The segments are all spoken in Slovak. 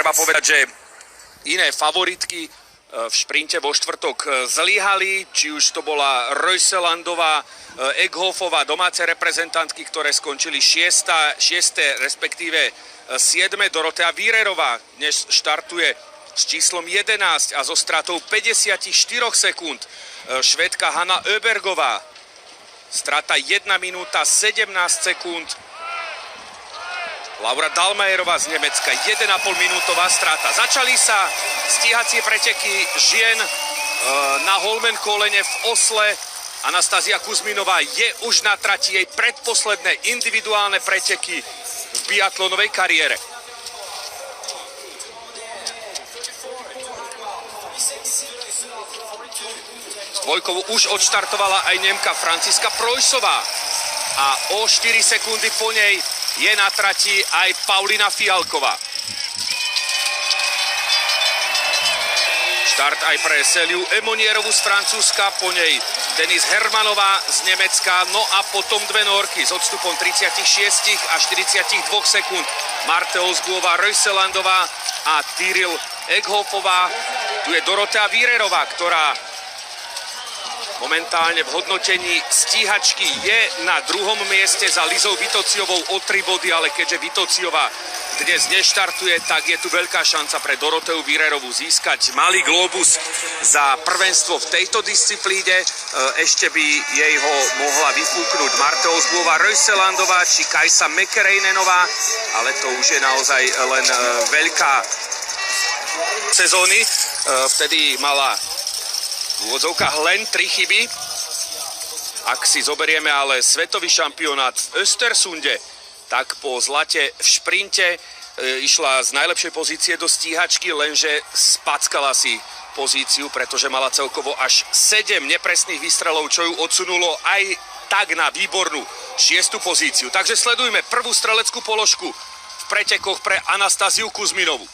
treba povedať, že iné favoritky v šprinte vo štvrtok zlyhali, či už to bola Reuselandová, Eghofová, domáce reprezentantky, ktoré skončili 6., respektíve 7. Dorotea Vírerová dnes štartuje s číslom 11 a so stratou 54 sekúnd. Švédka Hanna Öbergová, strata 1 minúta 17 sekúnd. Laura Dahlmeierová z Nemecka, 1,5 minútová strata. Začali sa stíhacie preteky žien na Holmenkollene v Osle. Anastázia Kuzminová je už na trati, jej predposledné individuálne preteky v biatlonovej kariére. S dvojkou už odštartovala aj Nemka Franciska Preussová a o 4 sekundy po nej je na trati aj Paulina Fialková. Štart aj pre Céliu Emonierovú z Francúzska, po nej Denise Hermanová z Nemecka, no a potom dve Norky s odstupom 36 a 42 sekúnd. Marte Ozguová, Reuselandová a Tyril Eghofová. Tu je Dorotea Vírerová, ktorá momentálne v hodnotení stíhačky je na druhom mieste za Lizou Vitociovou o 3 body, ale keďže Vitociová dnes neštartuje, tak je tu veľká šanca pre Doroteu Vírerovú získať malý globus za prvenstvo v tejto disciplíne. Ešte by jej ho mohla vyfúknuť Marte Ozguová, Reuselandová či Kajsa Mäkäräinenová, ale to už je naozaj len veľká sezóny. Vtedy mala v úvodzovkách len 3 chyby. Ak si zoberieme ale svetový šampionát v Östersunde, tak po zlate v šprinte išla z najlepšej pozície do stíhačky, lenže spackala si pozíciu, pretože mala celkovo až 7 nepresných výstrelov, čo ju odsunulo aj tak na výbornú 6. pozíciu. Takže sledujme prvú streleckú položku v pretekoch pre Anastáziu Kuzminovú.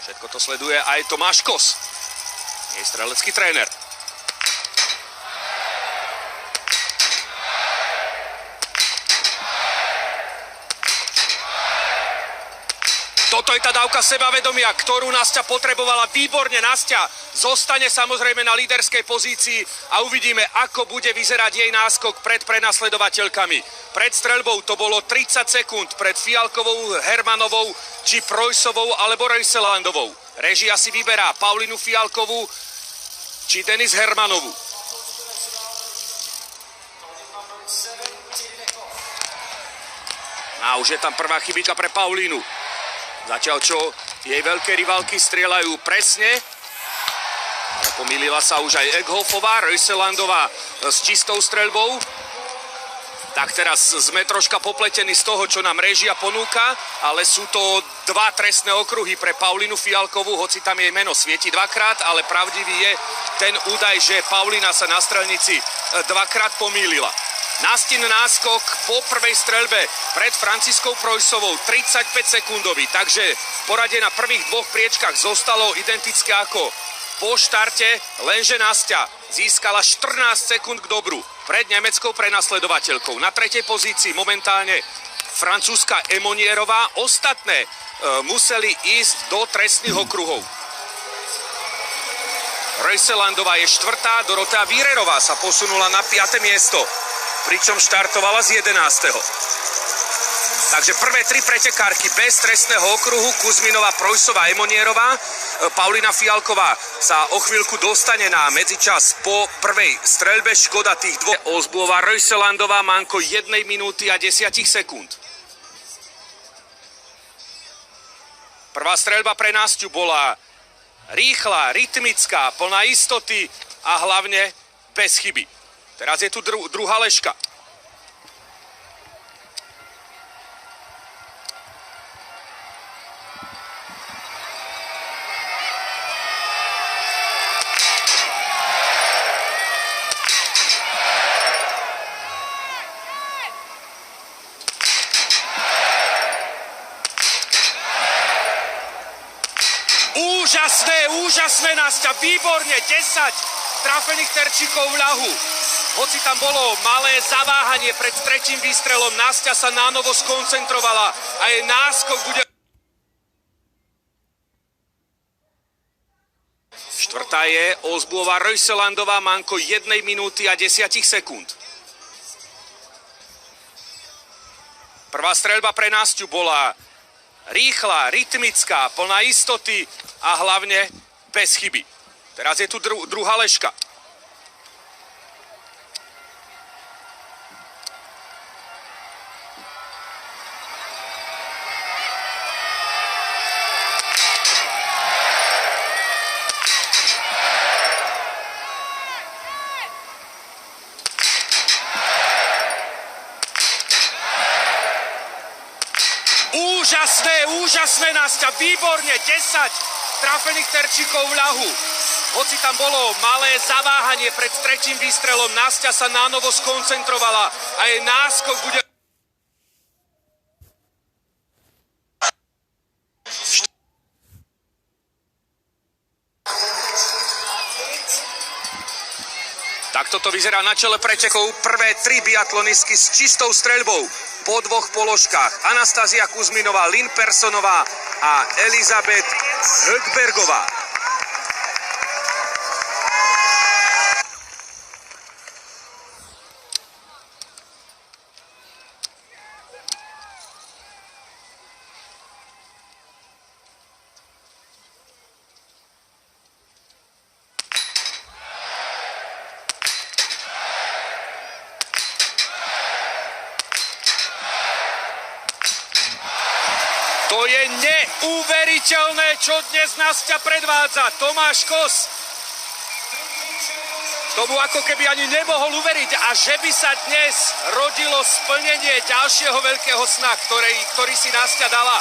Všetko to sleduje aj Tomáš Kos, jej strelecký tréner. Toto je tá dávka sebavedomia, ktorú Nasťa potrebovala. Výborne, Nasťa zostane samozrejme na líderskej pozícii a uvidíme, ako bude vyzerať jej náskok pred prenasledovateľkami. Pred streľbou to bolo 30 sekúnd, pred Fialkovou, Hermanovou či Preussovou alebo Reuselandovou. Režia si vyberá Paulinu Fialkovú či Denise Hermanovú. A už je tam prvá chybíka pre Paulínu. Zatiaľ čo jej veľké rivalky strieľajú presne. Pomýlila sa už aj Eghofová, Reuselandová s čistou streľbou. Tak teraz sme troška popletení z toho, čo nám režia ponúka, ale sú to 2 trestné okruhy pre Paulinu Fialkovú, hoci tam jej meno svieti dvakrát, ale pravdivý je ten údaj, že Paulina sa na streľnici dvakrát pomýlila. Nastin náskok po prvej streľbe pred Franciskou Preussovou 35 sekundový, takže poradie na prvých 2 priečkách zostalo identické ako po štarte, lenže Nasťa získala 14 sekúnd k dobru pred nemeckou prenasledovateľkou. Na 3. pozícii momentálne francúzska Emonierová, ostatné museli ísť do trestných okruhov. Reuselandová je 4., Dorotea Vírerová sa posunula na 5. miesto, pričom štartovala z 11. Takže prvé 3 pretekárky bez trestného okruhu, Kuzminová, Preussová, Emonierová. Paulina Fialková sa o chvíľku dostane na medzičas po prvej streľbe. Škoda tých 2. Ozguová, Reuselandová, manko 1 minúty a 10 sekúnd. Prvá streľba pre Nasťu bola rýchla, rytmická, plná istoty a hlavne bez chyby. Teraz je tu druhá ležka. Úžasné, Nasťa, výborne, 10 trafených terčíkov v ľahu. Hoci tam bolo malé zaváhanie pred tretím výstrelom, Nastia sa nánovo skoncentrovala a jej náskok bude... Štvrtá je Ozbuová Röjselandová, manko 1 minúty a 10 sekúnd. Prvá streľba pre Nastiu bola rýchla, rytmická, plná istoty a hlavne bez chyby. Teraz je tu druhá ležka. Úžasné, Nastia, výborne, 10 trafených terčíkov v ľahu. Hoci tam bolo malé zaváhanie pred tretím výstrelom, Nastia sa nánovo skoncentrovala a jej náskok bude... Takto to vyzerá na čele pretekov. Prvé 3 biatlonistky s čistou streľbou po 2 položkách. Anastázia Kuzminová, Lynn Personová a Elizabeth Högbergová. To je neuveriteľné, čo dnes Nastia predvádza. Tomáš Kos tomu ako keby ani nemohol uveriť. A že by sa dnes rodilo splnenie ďalšieho veľkého sna, ktorý si Nastia dala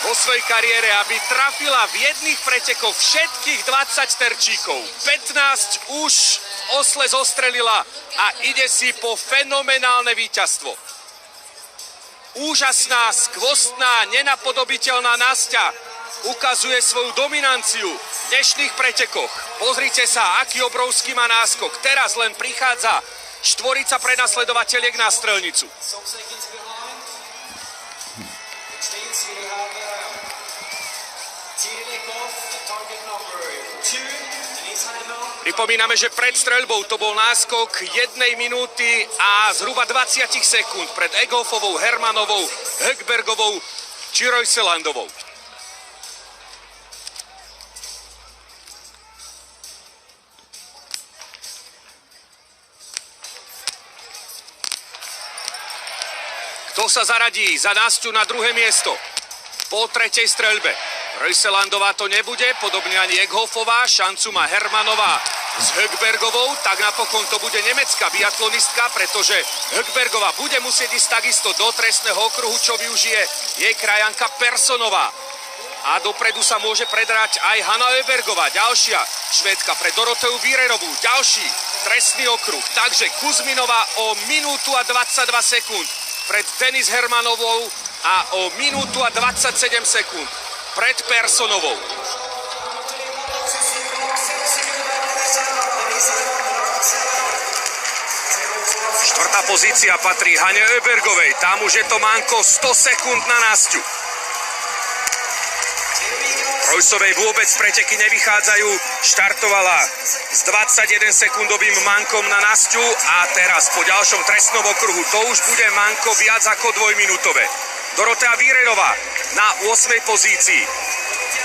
vo svojej kariére, aby trafila v jedných pretekoch všetkých 20 terčíkov. 15 už osle zostrelila a ide si po fenomenálne víťazstvo. Úžasná, skvostná, nenapodobiteľná Nastia ukazuje svoju dominanciu v dnešných pretekoch. Pozrite sa, aký obrovský má náskok. Teraz len prichádza štvorica prenasledovateľiek na strelnicu. Pripomíname, že pred streľbou to bol náskok 1 minúty a zhruba 20 sekúnd pred Egolfovou, Hermanovou, Högbergovou či Röjselandovou. Kto sa zaradí za Nastiu na druhé miesto po tretej streľbe? Röjselandová to nebude, podobne ani Egolfová, šancu má Hermanová s Högbergovou, tak napokon to bude nemecká biatlonistka, pretože Högbergová bude musieť ísť takisto do trestného okruhu, čo využije jej krajanka Personová. A dopredu sa môže predrať aj Hanna Öbergová, ďalšia Švédka pre Doroteu Vírerovú, ďalší trestný okruh. Takže Kuzminová o minútu a 22 sekúnd pred Denis Hermanovou a o minútu a 27 sekúnd pred Personovou. Štvrtá pozícia patrí Hane Öbergovej. Tam už je to manko 100 sekúnd na Nastiu. Rojsovej vôbec preteky nevychádzajú. Štartovala s 21 sekundovým mankom na Nastiu a teraz po ďalšom trestnom okruhu to už bude manko viac ako 2-minútové. Dorotea Vírerová na 8. pozícii.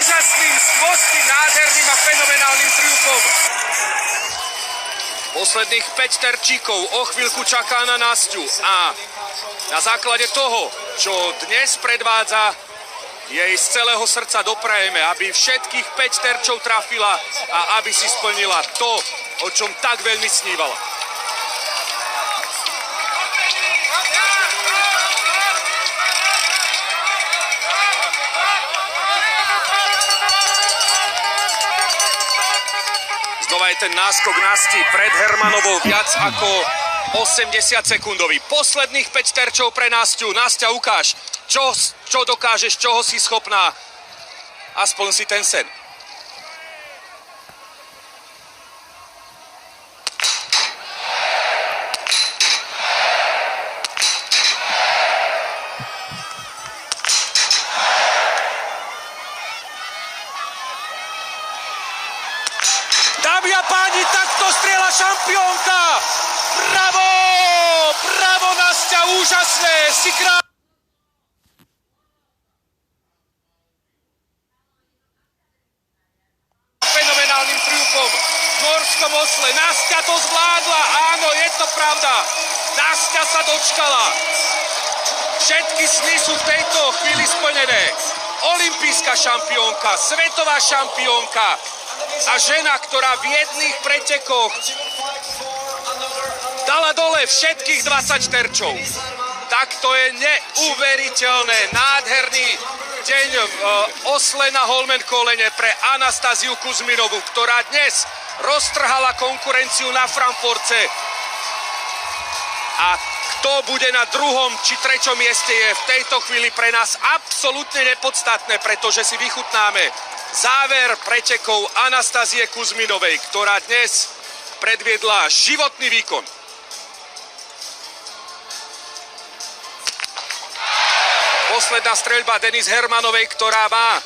Úžasným, skvostným, nádherným a fenomenálnym triumfom. Posledných 5 terčíkov o chvíľku čaká na Nastiu a na základe toho, čo dnes predvádza, jej z celého srdca doprajeme, aby všetkých 5 terčov trafila a aby si splnila to, o čom tak veľmi snívala. Znova je ten náskok Nasti pred Hermanovou viac ako 80 sekundový. Posledných 5 terčov pre Nastiu. Nastia, ukáž, čo dokážeš, čoho si schopná. Aspoň si ten sen. Čiže si král... Fenomenálnym triumfom v norskom Osle. Nastia to zvládla, áno, je to pravda. Nastia sa dočkala. Všetky sny sú v tejto chvíli splnené. Olympijská šampiónka, svetová šampiónka a žena, ktorá v jedných pretekoch dala dole všetkých 20 terčov. Tak to je neuveriteľné. Nádherný deň v Osle na Holmenkollene pre Anastáziu Kuzminovú, ktorá dnes roztrhala konkurenciu na Frankfurte. A kto bude na druhom či treťom mieste, je v tejto chvíli pre nás absolútne nepodstatné, pretože si vychutnáme záver pretekov Anastázie Kuzminovej, ktorá dnes predviedla životný výkon. Posledná streľba Denise Hermanovej, ktorá má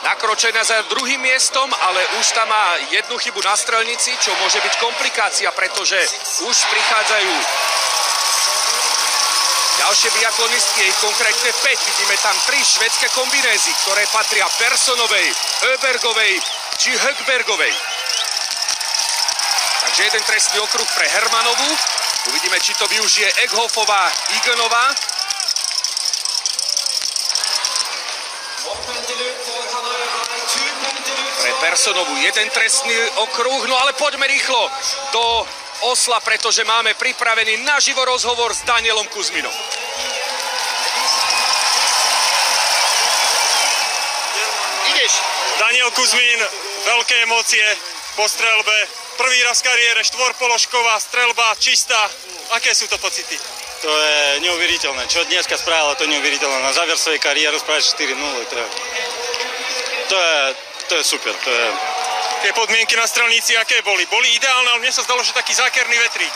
nakročená za druhým miestom, ale už tam má jednu chybu na strelnici, čo môže byť komplikácia, pretože už prichádzajú ďalšie biatlonistky, je ich konkrétne 5. Vidíme tam 3 švédske kombinézy, ktoré patria Perssonovej, Öbergovej či Högbergovej. Takže jeden trestný okruh pre Hermanovú. Uvidíme, či to využije Eghofová, Igenová. Pre Perssonovú jeden trestný okruh, no ale poďme rýchlo do Osla, pretože máme pripravený naživo rozhovor s Danielom Kuzminom. Ideš. Daniel Kuzmin, veľké emócie po streľbe. Prvý raz v kariére, štvorpoložková streľba, čistá. Aké sú to pocity? To je neuveriteľné. Čo dneska spravila, to je neuveriteľné. Na záver svojej kariéry spraviť 4-0. To je super. Tie podmienky na strelnici, aké boli? Boli ideálne, ale mne sa zdalo, že taký zákerný vetrík.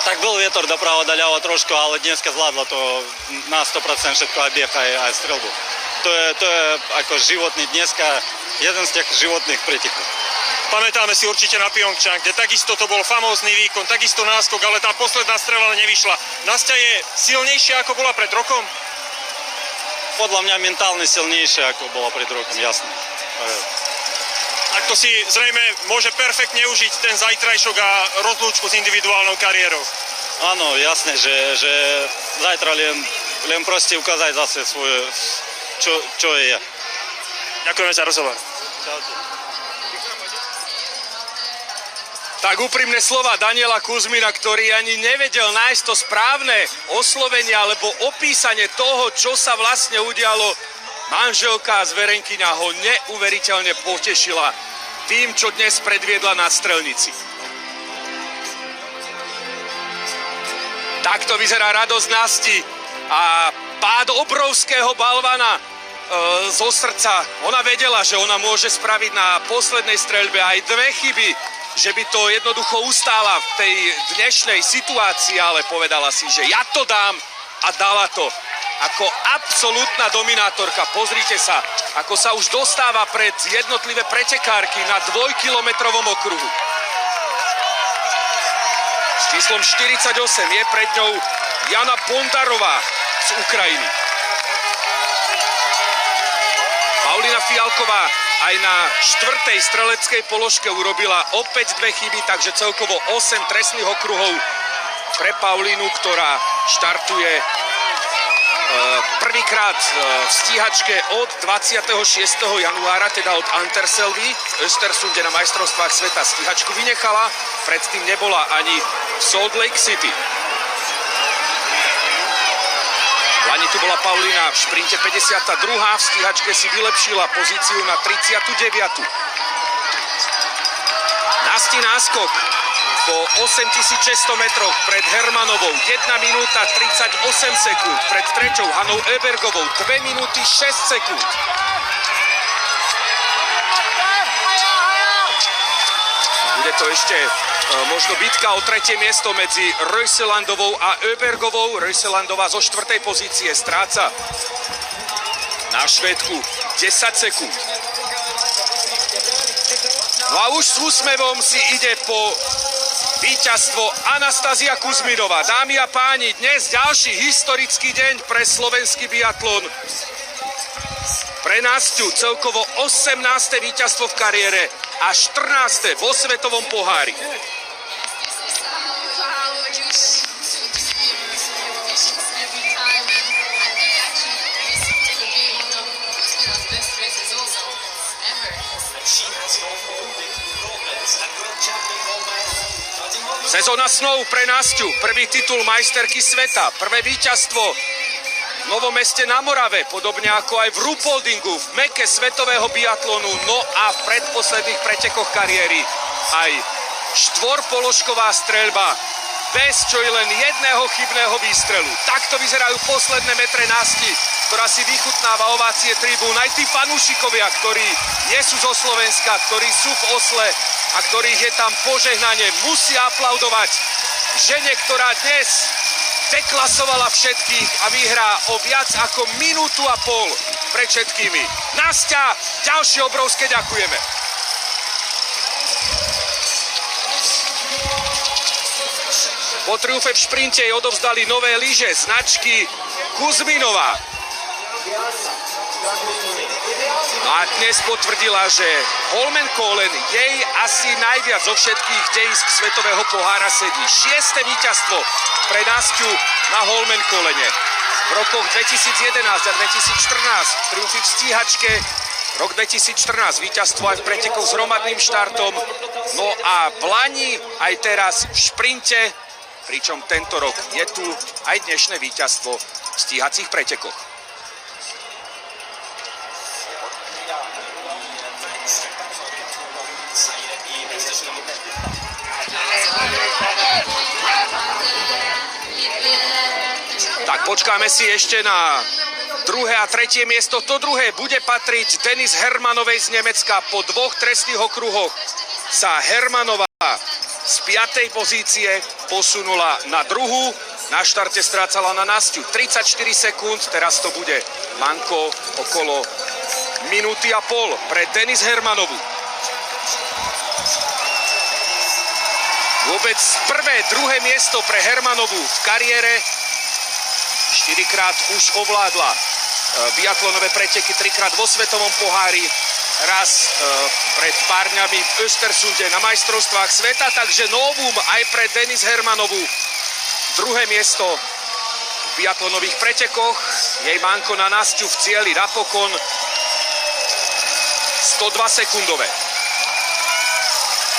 Tak bol vietor doprava, daľava trošku, ale dneska zvládla to na 100% všetko, aj bieh, aj streľbu. To je ako životný dneska, jeden z tých životných pretekov. Pamätáme si určite na Pyeongchang, kde takisto to bol famózny výkon, takisto náskok, ale tá posledná streľa nevyšla. Nastia je silnejšia, ako bola pred rokom? Podľa mňa mentálne silnejšia, ako bola pred rokom, jasné. Tak to si zrejme môže perfektne užiť ten zajtrajšok a rozlúčku s individuálnou kariérou. Áno, jasné, že zajtra len proste ukázať zase svoje, čo je ja. Ďakujeme za rozhovor. Tak úprimné slova Daniela Kuzmina, ktorý ani nevedel nájsť to správne oslovenie alebo opísanie toho, čo sa vlastne udialo. Manželka a zverenkyňa ho neuveriteľne potešila tým, čo dnes predviedla na strelnici. Takto vyzerá radosť Nasti a pád obrovského balvana zo srdca. Ona vedela, že ona môže spraviť na poslednej streľbe aj 2 chyby, že by to jednoducho ustála v tej dnešnej situácii, ale povedala si, že ja to dám a dala to. Ako absolútna dominátorka. Pozrite sa, ako sa už dostáva pred jednotlivé pretekárky na 2-kilometrovom okruhu. S číslom 48 je pred ňou Jana Bondarová z Ukrajiny. Paulina Fialková aj na 4. streleckej položke urobila opäť 2 chyby, takže celkovo 8 trestných okruhov pre Paulínu, ktorá štartuje prvýkrát v stíhačke od 26. januára, teda od Anterselvy v Östersunde na majstrovstvách sveta. Stíhačku vynechala, predtým nebola ani v Salt Lake City. Lani tu bola Paulína v šprinte 52. V stíhačke si vylepšila pozíciu na 39. Nasti náskok po 8600 metroch pred Hermanovou 1 minúta 38 sekúnd, pred treťou Hanou Öbergovou 2 minúty 6 sekúnd. Bude to ešte možno bitka o tretie miesto medzi Röiselandovou a Öbergovou. Röiselandová zo 4. pozície stráca na Švédku 10 sekúnd. No a už s úsmevom si ide po víťazstvo Anastázia Kuzminová. Dámy a páni, dnes ďalší historický deň pre slovenský biatlon. Pre Nasťu celkovo 18. víťazstvo v kariére a 14. vo svetovom pohári. Sezóna snov pre Nasťu, prvý titul majsterky sveta, prvé víťazstvo v Novom Meste na Morave, podobne ako aj v Ruhpoldingu, v meke svetového biatlonu, no a v predposledných pretekoch kariéry aj štvorpoložková streľba, bez čo i len jedného chybného výstrelu. Takto vyzerajú posledné metre Nasti, ktorá si vychutnáva ovácie tribún. Aj tí fanúšikovia, ktorí nie sú zo Slovenska, ktorí sú v Osle a ktorých je tam požehnanie, musia aplaudovať žene, ktorá dnes deklasovala všetkých a vyhrá o viac ako minútu a pol pred všetkými. Nasťa, ďalšie obrovské ďakujeme. Po triumfe v šprinte jej odovzdali nové lyže značky Kuzminová. No a dnes potvrdila, že Holmenkollen jej asi najviac zo všetkých dejísk svetového pohára sedí. 6. víťazstvo pre Nasťu na Holmenkollene. V rokoch 2011 a 2014 triumfy v stíhačke, rok 2014 víťazstvo aj v pretekoch s hromadným štartom. No a v lani aj teraz v šprinte, pričom tento rok je tu aj dnešné víťazstvo v stíhacích pretekoch. Tak počkáme si ešte na druhé a tretie miesto. To druhé bude patriť Denis Hermanovej z Nemecka. Po dvoch trestných okruhoch sa Hermanová z 5. pozície posunula na druhú. Na štarte strácala na Nasťu 34 sekúnd. Teraz to bude manko okolo minúty a pol pre Denis Hermanovú. Vôbec prvé, druhé miesto pre Hermanovú v kariére. 4-krát už ovládla biatlonové preteky, 3-krát vo svetovom pohári, raz pred pár dňami v Östersunde na majstrovstvách sveta, takže novum aj pre Denis Hermanovú. Druhé miesto v biatlonových pretekoch, jej manko na Nasťu v cieli napokon 102 sekundové.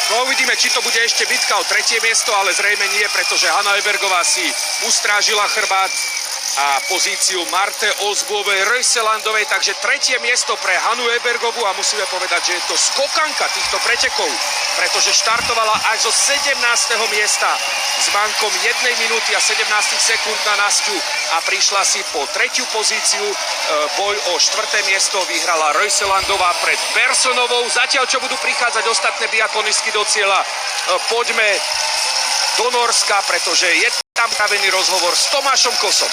No uvidíme, či to bude ešte bitka o tretie miesto, ale zrejme nie, pretože Hanna Ebergová si ustrážila chrbát a pozíciu Marte Olsbuovej Röjselandovej, takže tretie miesto pre Hannu Ebergovú a musíme povedať, že je to skokanka týchto pretekov, pretože štartovala až zo 17. miesta s mankom 1 minúty a 17 sekúnd na Nasťu a prišla si po tretiu pozíciu. Boj o štvrté miesto vyhrala Röjselandová pred Personovou. Zatiaľ, čo budú prichádzať ostatné biatlonistky do cieľa, poďme do Norska, pretože je tam pravený rozhovor s Tomášom Kosom.